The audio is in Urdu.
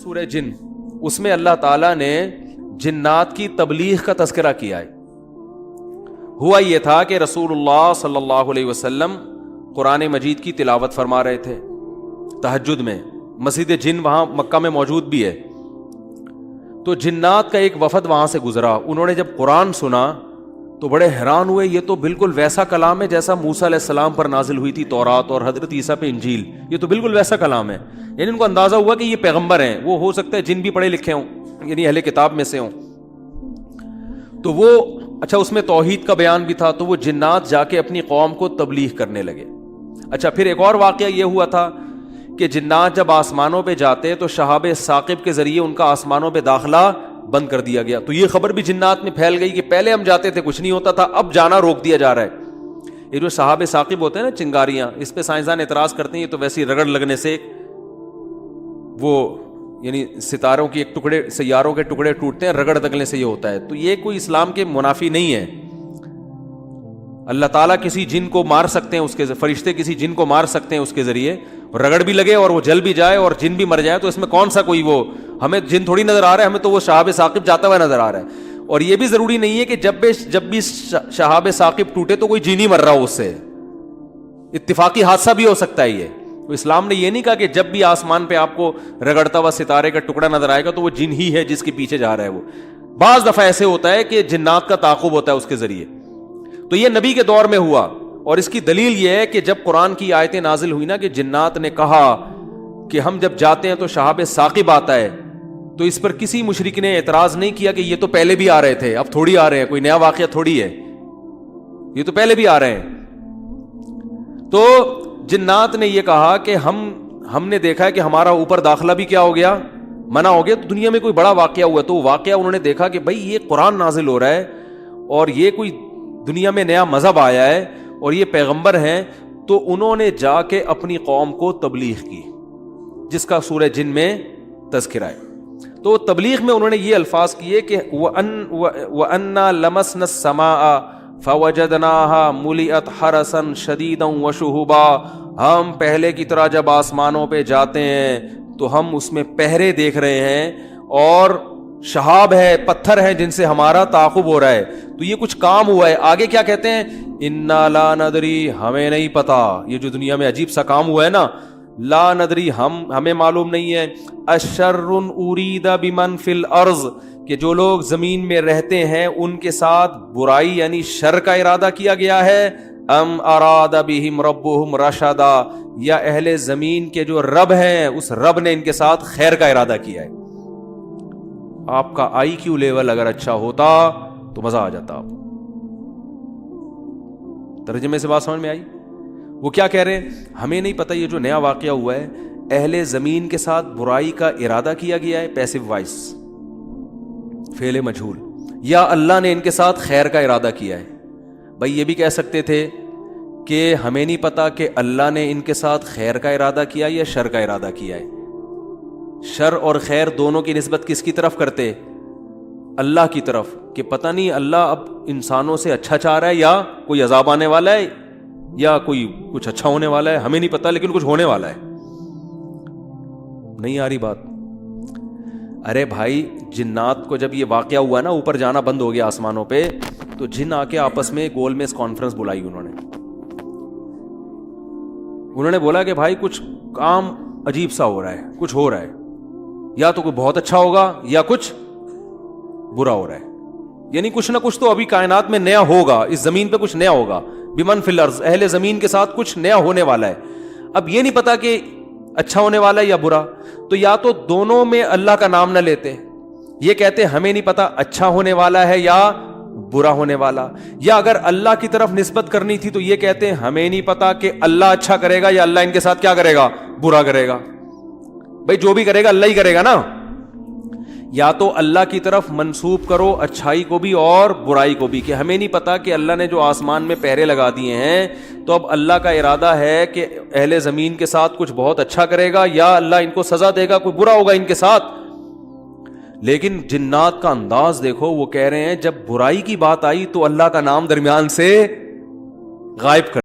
سورہ جن، اس میں اللہ تعالیٰ نے جنات کی تبلیغ کا تذکرہ کیا ہے. ہوا یہ تھا کہ رسول اللہ صلی اللہ علیہ وسلم قرآن مجید کی تلاوت فرما رہے تھے تہجد میں. مسجد جن وہاں مکہ میں موجود بھی ہے. تو جنات کا ایک وفد وہاں سے گزرا. انہوں نے جب قرآن سنا تو بڑے حیران ہوئے. یہ تو بالکل ویسا کلام ہے جیسا موسیٰ علیہ السلام پر نازل ہوئی تھی تورات اور حضرت عیسیٰ پہ انجیل. یہ تو بالکل ویسا کلام ہے. یعنی ان کو اندازہ ہوا کہ یہ پیغمبر ہیں. وہ ہو سکتا ہے جن بھی پڑھے لکھے ہوں, یعنی اہل کتاب میں سے ہوں. تو وہ اچھا اس میں توحید کا بیان بھی تھا. تو وہ جنات جا کے اپنی قوم کو تبلیغ کرنے لگے. اچھا پھر ایک اور واقعہ یہ ہوا تھا کہ جنات جب آسمانوں پہ جاتے تو شہاب ثاقب کے ذریعے ان کا آسمانوں پہ داخلہ بند کر دیا گیا. تو یہ خبر بھی جنات میں پھیل گئی کہ پہلے ہم جاتے تھے کچھ نہیں ہوتا تھا, اب جانا روک دیا جا رہا ہے. یہ جو شہاب ثاقب ہوتے ہیں نا, چنگاریاں, اس پہ سائنسدان اعتراض کرتے ہیں یہ تو ویسی رگڑ لگنے سے وہ یعنی ستاروں کی ایک ٹکڑے, سیاروں کے ٹکڑے ٹوٹتے ہیں, رگڑ دگنے سے یہ ہوتا ہے. تو یہ کوئی اسلام کے منافی نہیں ہے. اللہ تعالیٰ کسی جن کو مار سکتے ہیں, اس کے فرشتے کسی جن کو مار سکتے ہیں اس کے ذریعے, رگڑ بھی لگے اور وہ جل بھی جائے اور جن بھی مر جائے. تو اس میں کون سا کوئی وہ ہمیں جن تھوڑی نظر آ رہا ہے, ہمیں تو وہ شہاب ثاقب جاتا ہوا نظر آ رہا ہے. اور یہ بھی ضروری نہیں ہے کہ جب بھی شہاب ثاقب ٹوٹے تو کوئی جن ہی مر رہا ہو, اس سے اتفاقی حادثہ بھی ہو سکتا ہے. یہ تو اسلام نے یہ نہیں کہا کہ جب بھی آسمان پہ آپ کو رگڑتا ہوا ستارے کا ٹکڑا نظر آئے گا تو وہ جن ہی ہے جس کے پیچھے جا رہا ہے. وہ بعض دفعہ ایسے ہوتا ہے کہ جنات کا تعاقب ہوتا ہے اس کے ذریعے. تو یہ نبی کے دور میں ہوا. اور اس کی دلیل یہ ہے کہ جب قرآن کی آیتیں نازل ہوئی نا کہ جنات نے کہا کہ ہم جب جاتے ہیں تو شہاب ثاقب آتا ہے, تو اس پر کسی مشرک نے اعتراض نہیں کیا کہ یہ تو پہلے بھی آ رہے تھے, اب تھوڑی آ رہے ہیں, کوئی نیا واقعہ تھوڑی ہے, یہ تو پہلے بھی آ رہے ہیں. تو جنات نے یہ کہا کہ ہم نے دیکھا ہے کہ ہمارا اوپر داخلہ بھی کیا ہو گیا, منع ہو گیا. تو دنیا میں کوئی بڑا واقعہ ہوا, تو واقعہ انہوں نے دیکھا کہ بھائی یہ قرآن نازل ہو رہا ہے اور یہ کوئی دنیا میں نیا مذہب آیا ہے اور یہ پیغمبر ہیں. تو انہوں نے جا کے اپنی قوم کو تبلیغ کی, جس کا سورہ جن میں تذکرہ ہے. تو تبلیغ میں انہوں نے یہ الفاظ کیے کہ وَأَنَّا لَمَسْنَا السَّمَاءَ فَوَجَدْنَاهَا مُلِئَتْ حَرَسًا شَدِيدًا وَشُهُبًا. ہم پہلے کی طرح جب آسمانوں پہ جاتے ہیں تو ہم اس میں پہرے دیکھ رہے ہیں اور شہاب ہے, پتھر ہیں جن سے ہمارا تعاقب ہو رہا ہے. تو یہ کچھ کام ہوا ہے. آگے کیا کہتے ہیں, اِنَّا لَا نَدْرِي, ہمیں نہیں پتا. یہ جو دنیا میں عجیب سا کام ہوا ہے نا, لا ندری, ہمیں معلوم نہیں ہے. اشر ارید بمن فی الارض, کہ جو لوگ زمین میں رہتے ہیں ان کے ساتھ برائی یعنی شر کا ارادہ کیا گیا ہے. ام اراد بہم ربہم رشدا, یا اہل زمین کے جو رب ہیں اس رب نے ان کے ساتھ خیر کا ارادہ کیا ہے. آپ کا آئی کیو لیول اگر اچھا ہوتا تو مزہ آ جاتا. آپ ترجمے سے بات سمجھ میں آئی؟ وہ کیا کہہ رہے ہیں, ہمیں نہیں پتہ یہ جو نیا واقعہ ہوا ہے, اہل زمین کے ساتھ برائی کا ارادہ کیا گیا ہے, پیسو وائس, فعل مجہول, یا اللہ نے ان کے ساتھ خیر کا ارادہ کیا ہے. بھائی یہ بھی کہہ سکتے تھے کہ ہمیں نہیں پتا کہ اللہ نے ان کے ساتھ خیر کا ارادہ کیا یا شر کا ارادہ کیا ہے. شر اور خیر دونوں کی نسبت کس کی طرف کرتے؟ اللہ کی طرف, کہ پتہ نہیں اللہ اب انسانوں سے اچھا چاہ رہا ہے یا کوئی عذاب آنے والا ہے یا کوئی کچھ اچھا ہونے والا ہے, ہمیں نہیں پتا لیکن کچھ ہونے والا ہے. نہیں آ رہی بات؟ ارے بھائی جنات کو جب یہ واقعہ ہوا نا, اوپر جانا بند ہو گیا آسمانوں پہ, تو جن آ کے آپس میں گول میز کانفرنس بلائی. انہوں نے بولا کہ بھائی کچھ کام عجیب سا ہو رہا ہے, کچھ ہو رہا ہے, یا تو کوئی بہت اچھا ہوگا یا کچھ برا ہو رہا ہے. یعنی کچھ نہ کچھ تو ابھی کائنات میں نیا ہوگا, اس زمین پہ کچھ نیا ہوگا. بمن فی الارض, اہل زمین کے ساتھ کچھ نیا ہونے والا ہے. اب یہ نہیں پتا کہ اچھا ہونے والا ہے یا برا, تو یا تو دونوں میں اللہ کا نام نہ لیتے, یہ کہتے ہمیں نہیں پتا اچھا ہونے والا ہے یا برا ہونے والا, یا اگر اللہ کی طرف نسبت کرنی تھی تو یہ کہتے ہیں ہمیں نہیں پتا کہ اللہ اچھا کرے گا یا اللہ ان کے ساتھ کیا کرے گا, برا کرے گا. بھائی جو بھی کرے گا اللہ ہی کرے گا نا. یا تو اللہ کی طرف منسوب کرو اچھائی کو بھی اور برائی کو بھی, کہ ہمیں نہیں پتا کہ اللہ نے جو آسمان میں پہرے لگا دیے ہیں تو اب اللہ کا ارادہ ہے کہ اہل زمین کے ساتھ کچھ بہت اچھا کرے گا یا اللہ ان کو سزا دے گا, کوئی برا ہوگا ان کے ساتھ. لیکن جنات کا انداز دیکھو, وہ کہہ رہے ہیں جب برائی کی بات آئی تو اللہ کا نام درمیان سے غائب کر